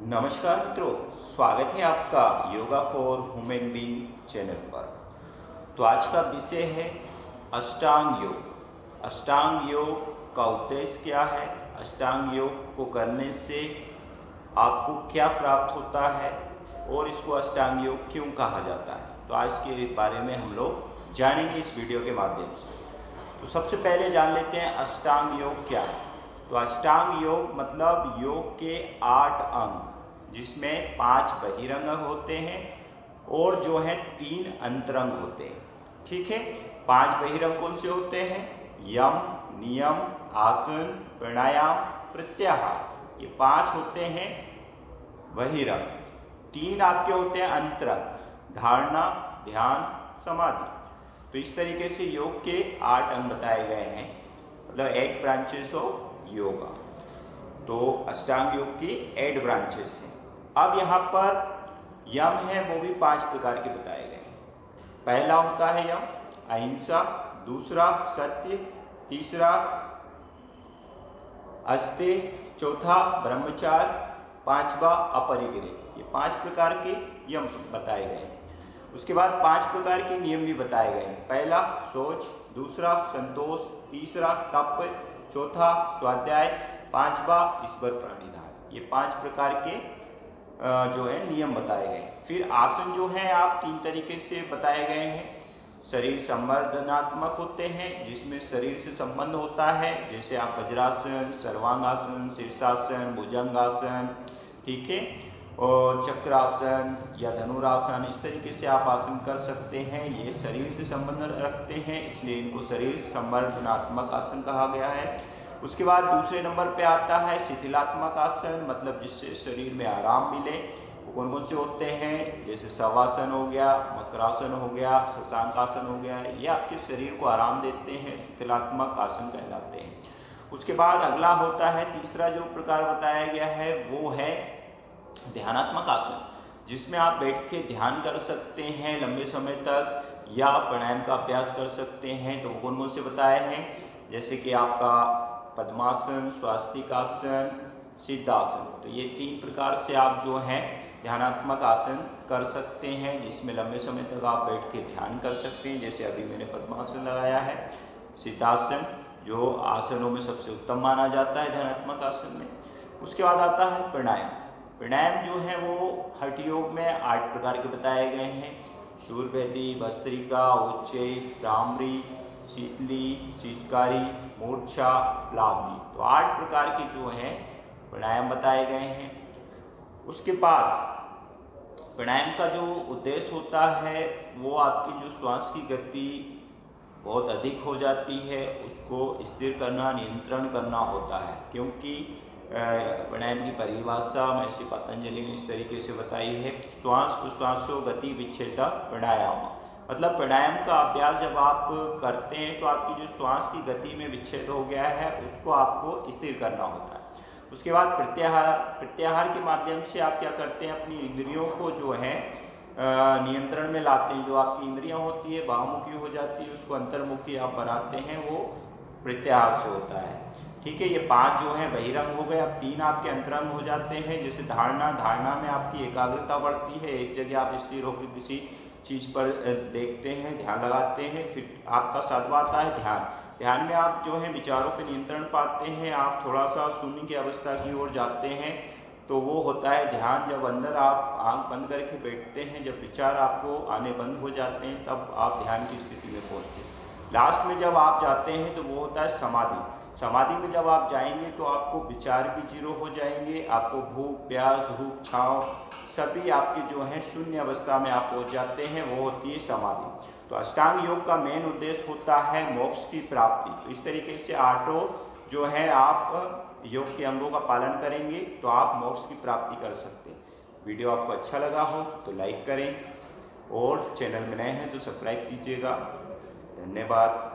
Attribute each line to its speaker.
Speaker 1: नमस्कार मित्रों, स्वागत है आपका yoga for human being channel पर। तो आज का विषय है अष्टांग योग। अष्टांग योग का उद्देश्य क्या है, अष्टांग योग को करने से आपको क्या प्राप्त होता है और इसको अष्टांग योग क्यों कहा जाता है, तो आज के बारे में हम लोग जानेंगे इस वीडियो के माध्यम से। तो सबसे पहले जान लेते हैं अष्टांग योग क्या है। तो अष्टांग योग मतलब योग के 8 अंग, जिसमें 5 बहिरंग होते हैं और जो है 3 अंतरंग होते हैं। ठीक है, 5 बहिरंग कौन से होते हैं? यम, नियम, आसन, प्राणायाम, प्रत्याहार, ये 5 होते हैं बहिरंग। 3 आपके होते हैं अंतरंग, धारणा, ध्यान, समाधि। तो इस तरीके से योग के 8 अंग बताए गए हैं, मतलब 8 ब्रांचेस ऑफ योगा। तो अष्टांग योग की 8 ब्रांचेस हैं। अब यहाँ पर यम है, वो भी 5 प्रकार के बताए गए हैं। पहला होता है यम अहिंसा, दूसरा सत्य, तीसरा अस्तेय, चौथा ब्रह्मचार्य, 5वां अपरिग्रह। ये 5 प्रकार के यम बताए गए हैं। उसके बाद 5 प्रकार के नियम भी बताए गए हैं। पहला शौच, दूसरा संतोष, तीसरा तप, चौथा स्वाध्याय, 5वां ईश्वर प्राणिधान। ये 5 प्रकार के जो है नियम बताए गए हैं। फिर आसन जो है आप 3 तरीके से बताए गए हैं। शरीर संवर्धनात्मक होते हैं, जिसमें शरीर से संबंध होता है, जैसे आप वज्रासन, सर्वांगासन, शीर्षासन, भुजंगासन, ठीक है, और चक्रासन या धनुरासन, इस तरीके से आप आसन कर सकते हैं। ये शरीर से संबंध रखते हैं, इसलिए इनको शरीर संवर्धनात्मक आसन कहा गया है। उसके बाद दूसरे नंबर पे आता है शिथिलात्मक आसन, मतलब जिससे शरीर में आराम मिले। वो कौन कौन से होते हैं? जैसे शवासन हो गया, मकरासन हो गया, शशांकासन हो गया। ये आपके शरीर को आराम देते हैं, शिथिलात्मक आसन कहलाते हैं। उसके बाद अगला होता है, तीसरा जो प्रकार बताया गया है वो है ध्यानात्मक आसन, जिसमें आप बैठ के ध्यान कर सकते हैं लंबे समय तक, या प्राणायाम का अभ्यास कर सकते हैं। तो वो कौन कौन से बताए हैं? जैसे कि आपका पद्मासन, स्वास्तिकासन, सिद्धासन। तो ये 3 प्रकार से आप जो है ध्यानात्मक आसन कर सकते हैं, जिसमें लंबे समय तक आप बैठ के ध्यान कर सकते हैं। जैसे अभी मैंने पद्मासन लगाया है। सिद्धासन जो आसनों में सबसे उत्तम माना जाता है ध्यानात्मक आसन में। उसके बाद आता है प्राणायाम। प्राणायाम जो है वो हठ योग में 8 प्रकार के बताए गए हैं। शूरभेदी, भस्त्रिका, उच्चई, भ्रामरी, शीतली, शीतकारी, मूर्छा, प्लावनी। तो 8 प्रकार के जो है प्राणायाम बताए गए हैं। उसके बाद प्राणायाम का जो उद्देश्य होता है वो आपकी जो श्वास की गति बहुत अधिक हो जाती है, उसको स्थिर करना, नियंत्रण करना होता है। क्योंकि प्राणायाम की परिभाषा महर्षि पतंजलि ने इस तरीके से बताई है, श्वास प्रश्वासो गति विच्छेद प्राणायाम। मतलब प्राणायाम का अभ्यास जब आप करते हैं तो आपकी जो श्वास की गति में विच्छेद हो गया है उसको आपको स्थिर करना होता है। उसके बाद प्रत्याहार के माध्यम से आप क्या करते हैं, अपनी इंद्रियों को जो है नियंत्रण में लाते हैं। जो आपकी इंद्रियां होती है बाहुमुखी हो जाती है, उसको अंतर्मुखी आप बनाते हैं, वो प्रत्याहार से होता है। ठीक है, ये 5 जो है बहिरंग हो गए। अब 3 आपके अंतरंग हो जाते हैं। जैसे धारणा में आपकी एकाग्रता बढ़ती है, एक जगह आप स्थिर होकर किसी चीज़ पर देखते हैं, ध्यान लगाते हैं। फिर आपका 7वां आता है ध्यान। ध्यान में आप जो है विचारों पर नियंत्रण पाते हैं, आप थोड़ा सा शून्य की अवस्था की ओर जाते हैं, तो वो होता है ध्यान। जब अंदर आप आंख बंद करके बैठते हैं, जब विचार आपको आने बंद हो जाते हैं, तब आप ध्यान की स्थिति में पहुँचते हैं। लास्ट में जब आप जाते हैं तो वो होता है समाधि। समाधि में जब आप जाएंगे तो आपको विचार भी जीरो हो जाएंगे, आपको भूख, प्यास, धूप, छाँव सभी आपके जो है शून्य अवस्था में आप पहुंच जाते हैं, वो होती है समाधि। तो अष्टांग योग का मेन उद्देश्य होता है मोक्ष की प्राप्ति। तो इस तरीके से 8 जो है आप योग के अंगों का पालन करेंगे तो आप मोक्ष की प्राप्ति कर सकते हैं। वीडियो आपको अच्छा लगा हो तो लाइक करें, और चैनल में नए हैं तो सब्सक्राइब कीजिएगा। धन्यवाद।